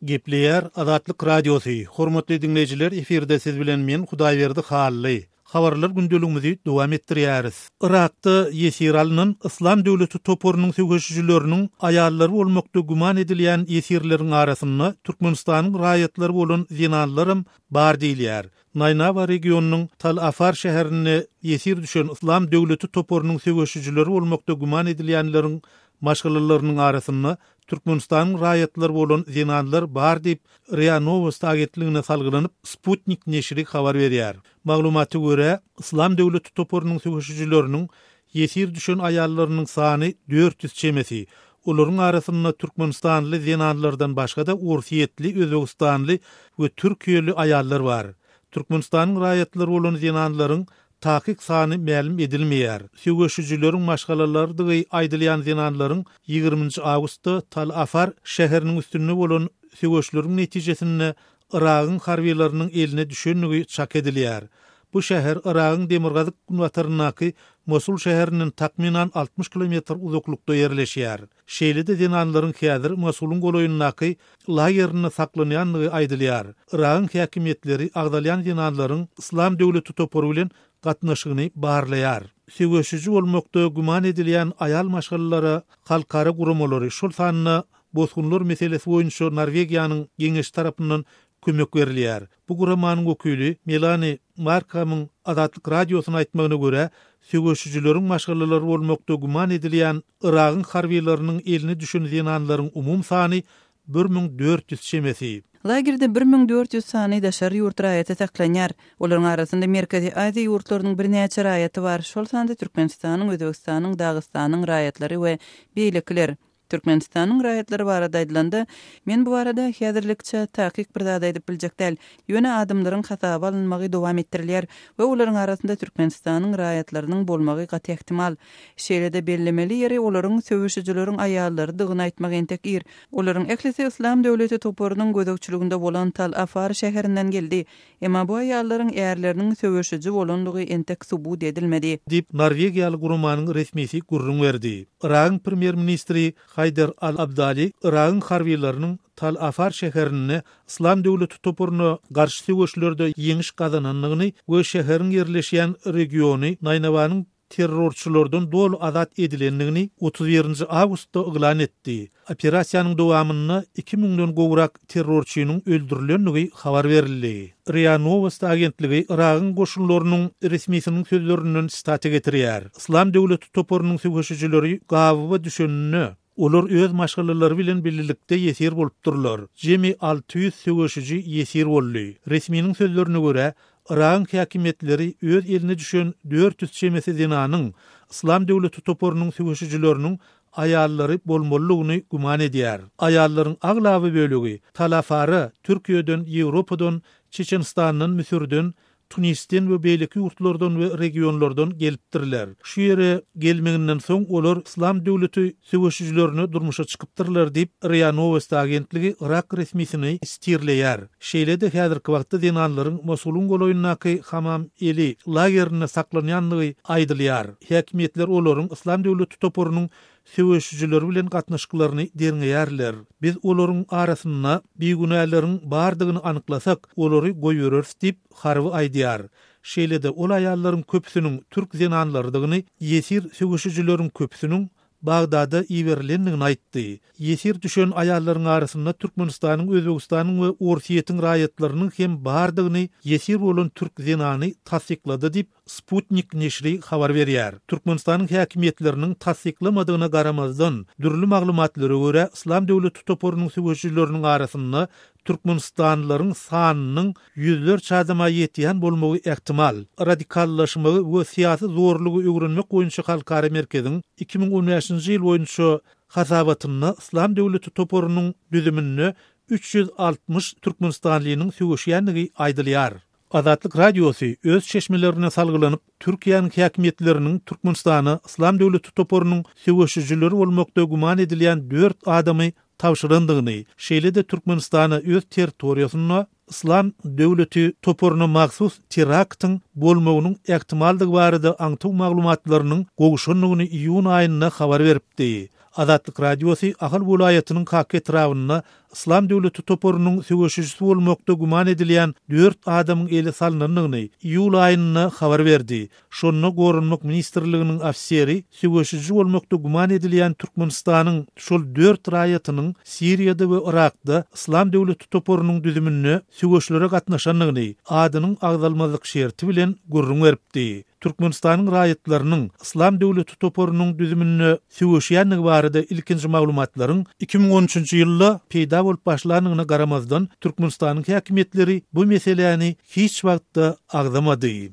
Gepleyer Azatlyk Radiosu. Hormatly dinleyijiler, eferde siz bilen men Hudaýberdi Hally. Habarlar gündeligimizi dowam etdirýäris. Irakda Yesir alynan İslam döwleti toporunyň söwüşçüleriniň aýallary bolmakda guman edilýän yesirleriň arasynda Türkmenistanyň raýatlary bolan zinanlarym bar diýilýär. Naynava regionunyň Tal Afar şäherine yesir düşen İslam döwleti toporunyň söwüşçüleri bolmakda guman edilýänleriň maşgulalarynyň arasynda Türkmenistanyň raýatlary bolan zinanlar bar diýip RIA Novosti agentligine salgylanyp Sputnik neşri habar berýär. Maglumaty görä, İslam döwleti toporunyň söwüşçüleriniň yesir düşen aýallarynyň sany 400 çemesi. Olaryň arasynda Türkmenistanly zinanlardan başga-da Ursiýetli, Özbegistanly we Türkiýeli aýallar bar. Türkmenistanyň raýatlary bolan zinanlaryň tahkik sany ma'lum edilmeýär. Söwüşçüleriň maşgalalardy aýdylýan zinanlaryň 20 awgustda Tal Afar şäheriniň üstünde bolan söwüşleriň netijesinde Iragyň harbiýlarynyň eline düşenligi çak edilýär. Bu şäher Iragyň demirgazyk watarynaky Mosul şäheriniň takminan 60 kilometr uzaklykda ýerleşýär. Şeýlede zinanlaryň häzir Mosulyň goloýundaky lagerine saklanýanlygy aýdylýar. Iragyň häkimetleri agdalýan zinanlaryň İslam döwleti toporu bilen gatnaşygyny barlaýar. Söwüşçü bolmakda guman edilýän aýal maşgallara halkara gurumlary şol sanyna bozgunlar meselesi boýunça Norwegiýanyň geňeş tarapyndan kömek berilýär. Bu guramanyň öküli Melanie Markamyň Azatlyk Radiosyna aýtmagyna görä, söwüşçüleriň maşgalalary bolmakda guman edilýän Iragyň harbiýlarynyň eline düşen zinanlaryň umum sany 1400 çemesi. Lagerde 1400 sany daşary ýurt raýaty saklanýar. Olaryň arasynda Merkezi Aziýa ýurtlarynyň birnäçe raýaty bar. Şol sanda Türkmenistanyň, Özbegistanyň, Dagystanyň raýatlary we beýlekler. Türkmenistanyň raýatlary barada aýdylanda, men bu arada häzirlikçe tahkik bir zat edip biljekdäl. Ýöne adamlaryň hasaba alınmagy dowam etdirilýär we olaryň arasynda Türkmenistanyň raýatlarynyň bolmagy gaty ähtimal. Şeýlede bellemeli ýeri olaryň söwüşçüleriň aýallary dygyny aýtmak entek ir. Olaryň eklisi İslam döwleti toporunyň gözegçiliginde bolan Tal Afar şäherinden geldi. Emma bu aýallaryň ýerleriniň söwüşçü bolanlygy entek subut edilmedi. Dip Norwegiýaly gurumanyň resmisi gurrun berdi. Iragyň premier ministri Haydar al-Abdali Iragyň harbiýlarynyň Tal Afar şäherine İslam döwleti toporuny garşy söwüşlerde ýeňiş gazananlygyny we şäheriň ýerleşýän regiony Naynawanyň terrorçulardan dolu azat edilenligini 31 awgustda ýylan etdi. Operasiýanyň dowamyna 2000den gowrak terrorçynyň öldürilenligi habar berildi. RIA Novosti agentligi Iragyň goşunlarynyň resmisiniň sözlerinden stat getirýär. İslam döwleti toporunyň söwüşçüleri gawy düşenini olar öz maşgalalary bilen birlikde yesir bolup durlar. Jemi 600 söwüşçü yesir boldy. Resminiň sözlerine görä, Iragyň häkimetleri öz eline düşen 400 çemesi zinanyň İslam döwleti toporunyň söwüşçüleriniň aýallary bolmalygyny guman edýär. Aýallaryň aglawy bölegi Tal Afary Türkiýeden, Ýewropadan, Çeçenistanyň, Misirden, Tunisden we beýleki ýurtlardan we regionlardan gelipdirler. Şu ýere gelmeginden soň olar İslam döwleti söwüşçülerini durmuşa çykypdyrlar diýip RIA Novosti agentligi Irak resmisini istirleýär. Şeýlede häzirki wagtda zinanlaryň Mosulyň goloýundaky Hamam eli lagerine saklanýanlygy aýdylýar. Häkimetler olaryň İslam döwleti toporunyň söwüşçüleri bilen gatnaşyklaryny derňeýärler. Biz olaryň arasynda beýgunalaryň bardygyny anyklasak, olary goýberers diýip harby aýdýar. Şeýlede ol aýallaryň köpüsiniň türk zinanlarydygyny, yesir söwüşçüleriň köpüsiniň Bagdada iýerilendigini aýtdy. Yesir düşen aýallaryň arasynda Türkmenistanyň, Özbegistanyň we Ursiýetiň raýatlarynyň hem bardygyny yesir bolan türk zinany tasdiklady diýip Sputnik neşri habar berýär. Türkmenistanyň häkimetleriniň tasdiklamadygyna garamazdan dürli maglumatlary görä İslam döwleti toporunyň söwüşçüleriniň arasynda Türkmenistanlylaryň sanynyň ýüzler çadama ýetýän bolmagy ähtimal. Radikallaşmagy we syýasy zorlugy öwrenmek boýunça halkara merkeziň 2015-nji ýyl boýunça hasabatyna İslam döwleti toporunyň düzümini 360 Türkmenistanlynyň söwüşýänligi aýdylýar. Azatlyk Radiosu öz çeşmelerine salgylanyp Türkiýanyň häkimetleriniň Türkmenistany İslam döwleti toporunyň söwüşçüleri bolmakda guman edilýän 4 adamy tawşyrandygyny, şeýlede Türkmenistany öz territoriýasyna İslam döwleti toporuny magsus teraktyň bolmagynyň ähtimaldygy barada aňtaw maglumatlarynyň goguşanlygyny iýun aýynda habar beripdi. Azatlyk radiosu Ahal welaýatynyň Kaka etrawyna İslam döwleti toporunun söwüşçüsü bolmakda guman edilýän 4 adamyň eli salynanyny iýul aýyna habar berdi. Şonuna gorunmak ministrliginiň ofiseri söwüşçü bolmakda guman edilýän Türkmenistanyň şol 4 raýatynyň Siriýada we Irakda İslam döwleti toporunun düzümine söwüşlere gatnaşanlygyny adynyň agdalmazlyk şerti bilen gurrun beripdi. Türkmenistanyň raýatlarynyň İslam döwleti toporunun düzümine söwüşýänligi barada ilkinji maglumatlaryň 2013-nji ýylda peýda bolup başlanygyna garamazdan Türkmenistanyň häkimetleri bu meseleni hiç wagtda agdamady.